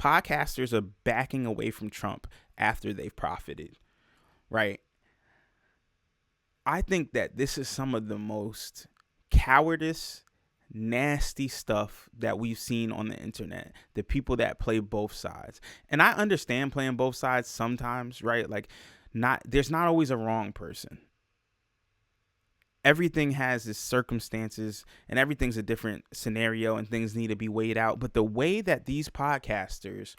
Podcasters are backing away from Trump after they've profited, right? I think that this is some of the most cowardice, nasty stuff that we've seen on the internet. The people that play both sides. And I understand playing both sides sometimes, right? Like, there's not always a wrong person. Everything has its circumstances and everything's a different scenario and things need to be weighed out. But the way that these podcasters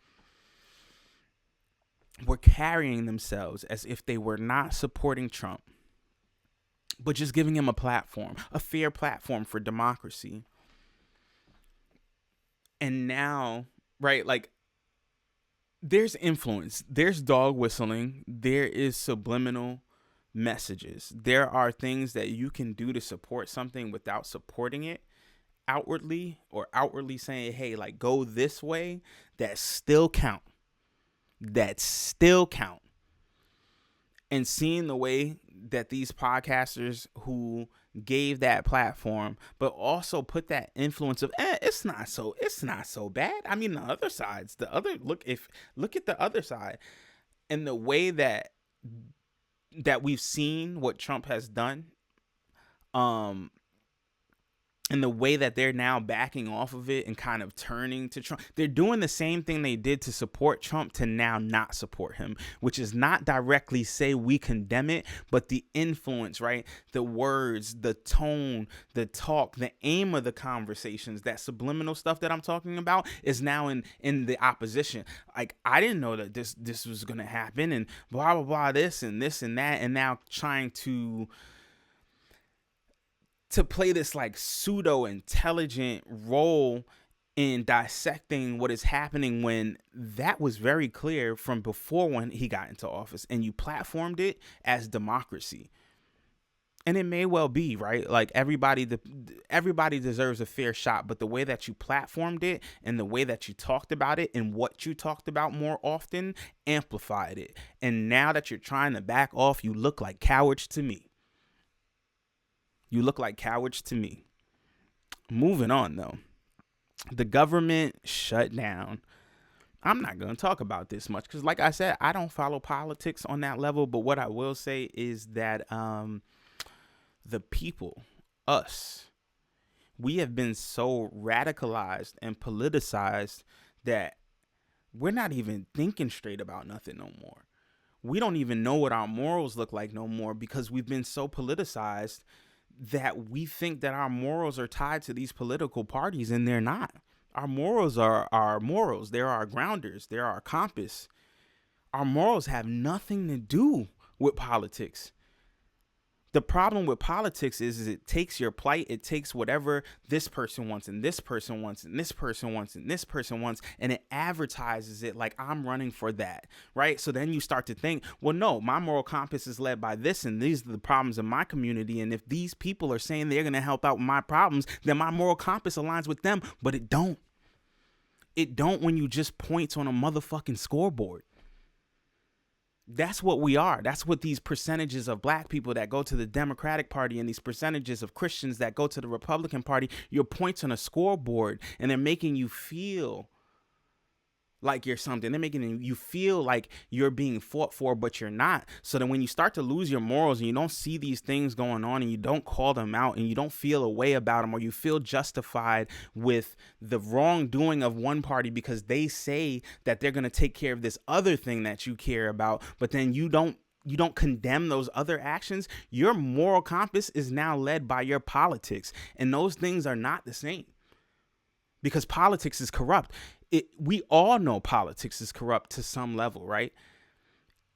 were carrying themselves as if they were not supporting Trump, but just giving him a platform, a fair platform for democracy. And now, right, like, there's influence, there's dog whistling, there is subliminal messages. There are things that you can do to support something without supporting it outwardly, or outwardly saying, hey, like, go this way, that still count. And seeing the way that these podcasters who gave that platform, but also put that influence of, it's not so bad. I mean, look at the other side, and the way that we've seen what Trump has done, and the way that they're now backing off of it and kind of turning to Trump. They're doing the same thing they did to support Trump to now not support him, which is not directly say we condemn it, but the influence, right? The words, the tone, the talk, the aim of the conversations, that subliminal stuff that I'm talking about is now in the opposition. Like, I didn't know that this was going to happen, and blah, blah, blah, this and that, and now trying to play this like pseudo intelligent role in dissecting what is happening, when that was very clear from before when he got into office, and you platformed it as democracy. And it may well be, right? Like, everybody deserves a fair shot, but the way that you platformed it and the way that you talked about it and what you talked about more often amplified it. And now that you're trying to back off, you look like cowards to me. Moving on, though. The government shut down. I'm not going to talk about this much because, like I said, I don't follow politics on that level. But what I will say is that the people, us, we have been so radicalized and politicized that we're not even thinking straight about nothing no more. We don't even know what our morals look like no more, because we've been so politicized that we think that our morals are tied to these political parties, and they're not. Our morals are our morals. They're our grounders. They're our compass. Our morals have nothing to do with politics. The problem with politics is it takes your plight. It takes whatever this person wants and this person wants and this person wants and this person wants, and it advertises it like I'm running for that, right? So then you start to think, well, no, my moral compass is led by this, and these are the problems in my community. And if these people are saying they're going to help out with my problems, then my moral compass aligns with them. But it don't. It don't when you just point on a motherfucking scoreboard. That's what we are. That's what these percentages of black people that go to the Democratic Party and these percentages of Christians that go to the Republican Party, your points on a scoreboard, and they're making you feel like you're something. They're making you feel like you're being fought for, but you're not. So then when you start to lose your morals and you don't see these things going on and you don't call them out and you don't feel a way about them, or you feel justified with the wrongdoing of one party because they say that they're going to take care of this other thing that you care about, but then you don't condemn those other actions, your moral compass is now led by your politics. And those things are not the same, because politics is corrupt. We all know politics is corrupt to some level, right?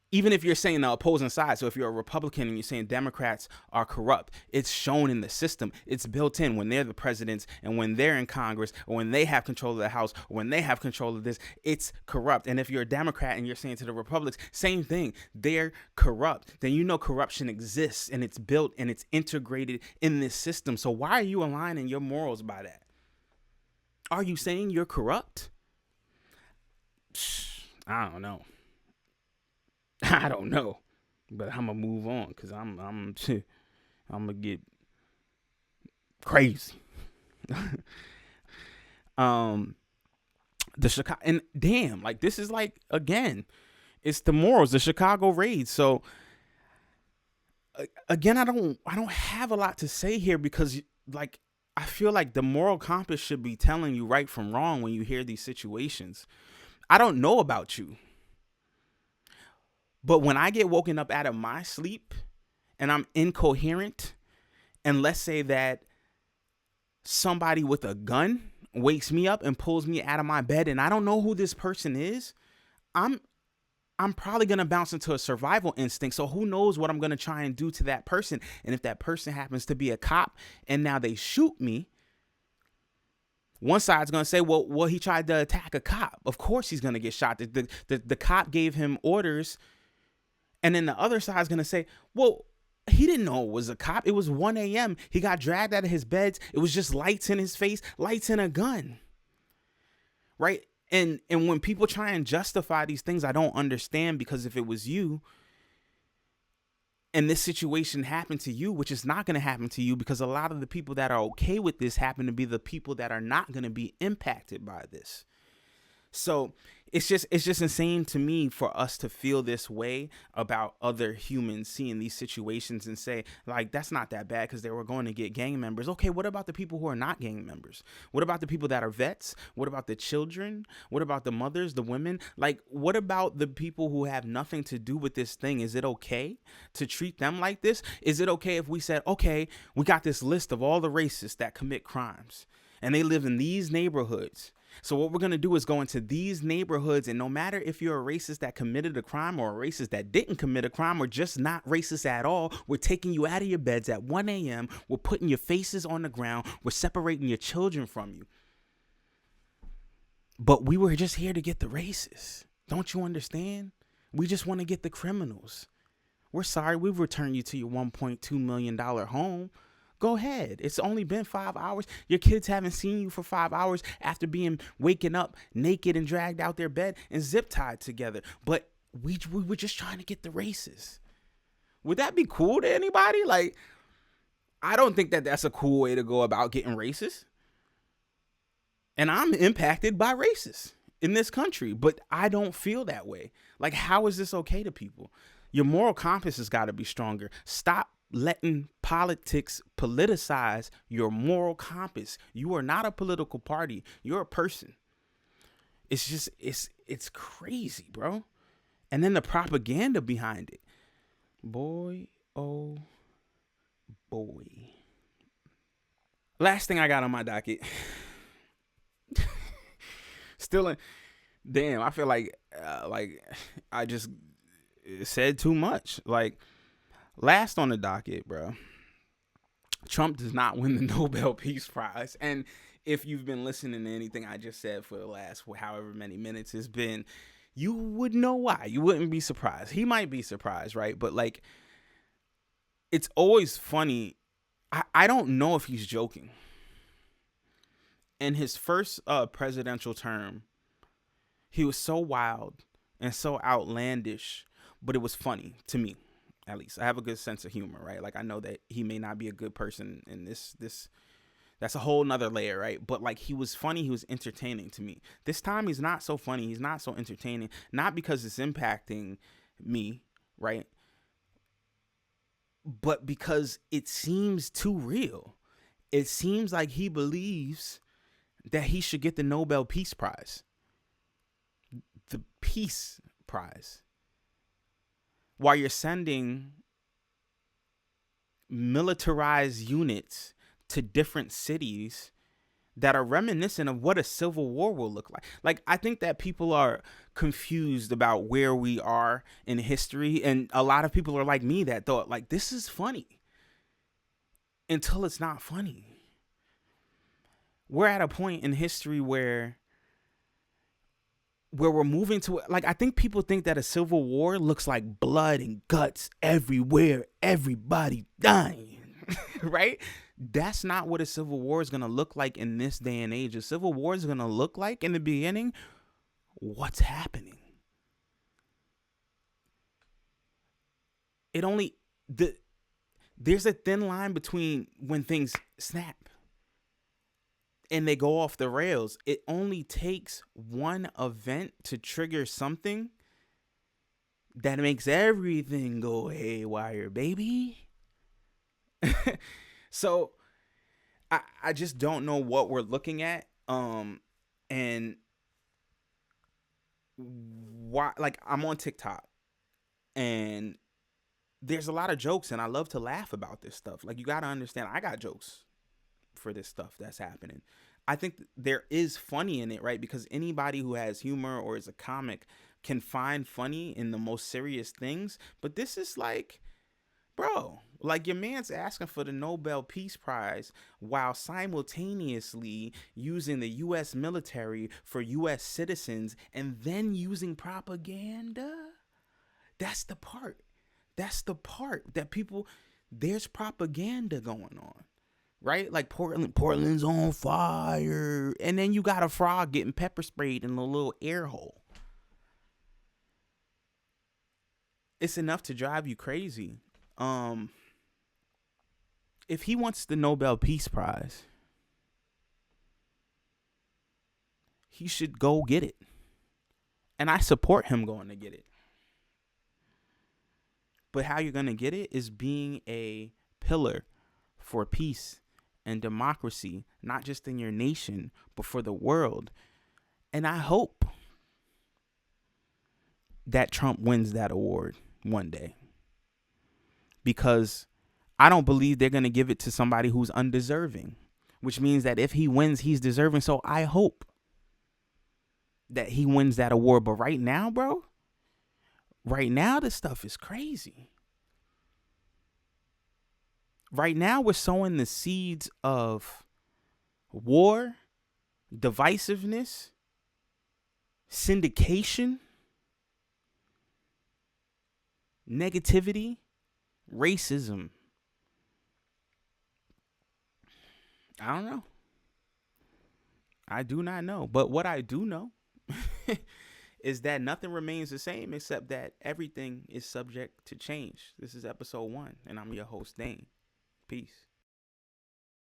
Even if you're saying the opposing side. So if you're a Republican and you're saying Democrats are corrupt, it's shown in the system. It's built in when they're the presidents and when they're in Congress, or when they have control of the House, or when they have control of this, it's corrupt. And if you're a Democrat and you're saying to the Republicans, same thing, they're corrupt, then you know corruption exists and it's built and it's integrated in this system. So why are you aligning your morals by that? Are you saying you're corrupt? I don't know. But I'm gonna move on because I'm gonna get crazy. The Chicago, and damn, like this is like, again, it's the morals, the Chicago raids. So again, I don't have a lot to say here because like I feel like the moral compass should be telling you right from wrong when you hear these situations. I don't know about you, but when I get woken up out of my sleep and I'm incoherent, and let's say that somebody with a gun wakes me up and pulls me out of my bed and I don't know who this person is, I'm probably going to bounce into a survival instinct. So who knows what I'm going to try and do to that person. And if that person happens to be a cop and now they shoot me, one side's going to say, well, he tried to attack a cop. Of course he's going to get shot. The cop gave him orders. And then the other side's going to say, well, he didn't know it was a cop. It was 1 a.m. He got dragged out of his bed. It was just lights in his face, lights and a gun. Right? And when people try and justify these things, I don't understand, because if it was you and this situation happened to you, which is not going to happen to you, because a lot of the people that are okay with this happen to be the people that are not going to be impacted by this. So it's just insane to me for us to feel this way about other humans seeing these situations and say, like, that's not that bad because they were going to get gang members. Okay, what about the people who are not gang members? What about the people that are vets? What about the children? What about the mothers, the women? Like, what about the people who have nothing to do with this thing? Is it okay to treat them like this? Is it okay if we said, okay, we got this list of all the racists that commit crimes and they live in these neighborhoods? So what we're going to do is go into these neighborhoods, and no matter if you're a racist that committed a crime or a racist that didn't commit a crime or just not racist at all, we're taking you out of your beds at 1 a.m. We're putting your faces on the ground. We're separating your children from you. But we were just here to get the racists. Don't you understand? We just want to get the criminals. We're sorry. We've returned you to your $1.2 million home. Go ahead. It's only been 5 hours. Your kids haven't seen you for 5 hours after waking up naked and dragged out their bed and zip tied together. But we were just trying to get the racists. Would that be cool to anybody? Like, I don't think that that's a cool way to go about getting racist. And I'm impacted by racists in this country, but I don't feel that way. Like, how is this okay to people? Your moral compass has got to be stronger. Stop letting politics politicize your moral compass. You are not a political party. You're a person. It's just, it's crazy, bro. And then the propaganda behind it. Boy, oh boy. Last thing I got on my docket. Damn, I feel like I just said too much. Like, last on the docket, bro. Trump does not win the Nobel Peace Prize. And if you've been listening to anything I just said for the last however many minutes it's been, you would know why. You wouldn't be surprised. He might be surprised, right? But like, it's always funny. I don't know if he's joking. In his first presidential term, he was so wild and so outlandish, but it was funny to me. At least I have a good sense of humor, right? Like, I know that he may not be a good person in this, that's a whole nother layer, right? But like, he was funny. He was entertaining to me. This time he's not so funny. He's not so entertaining, not because it's impacting me, right? But because it seems too real. It seems like he believes that he should get the Nobel Peace Prize. The Peace Prize. While you're sending militarized units to different cities that are reminiscent of what a civil war will look like. Like, I think that people are confused about where we are in history. And a lot of people are like me that thought, like, this is funny until it's not funny. We're at a point in history where we're moving to, like, I think people think that a civil war looks like blood and guts everywhere, everybody dying, right? That's not what a civil war is going to look like in this day and age. A civil war is going to look like, in the beginning, what's happening. There's a thin line between when things snap. and they go off the rails. It only takes one event to trigger something that makes everything go haywire, baby. So I just don't know what we're looking at. And why, like, I'm on TikTok and there's a lot of jokes and I love to laugh about this stuff. Like, you got to understand, I got jokes for this stuff that's happening. I think there is funny in it, right? Because anybody who has humor or is a comic can find funny in the most serious things. But this is like, bro, like, your man's asking for the Nobel Peace Prize while simultaneously using the U.S. military for U.S. citizens and then using propaganda. That's the part. That's the part that people, there's propaganda going on, right? Like, Portland's on fire. And then you got a frog getting pepper sprayed in a little air hole. It's enough to drive you crazy. If he wants the Nobel Peace Prize, he should go get it. And I support him going to get it. But how you're going to get it is being a pillar for peace and democracy, not just in your nation, but for the world. And I hope that Trump wins that award one day. Because I don't believe they're going to give it to somebody who's undeserving, which means that if he wins, he's deserving. So I hope that he wins that award. But right now, bro, right now, this stuff is crazy. Right now, we're sowing the seeds of war, divisiveness, syndication, negativity, racism. I don't know. I do not know. But what I do know is that nothing remains the same except that everything is subject to change. This is episode 1, and I'm your host, Dane. Peace.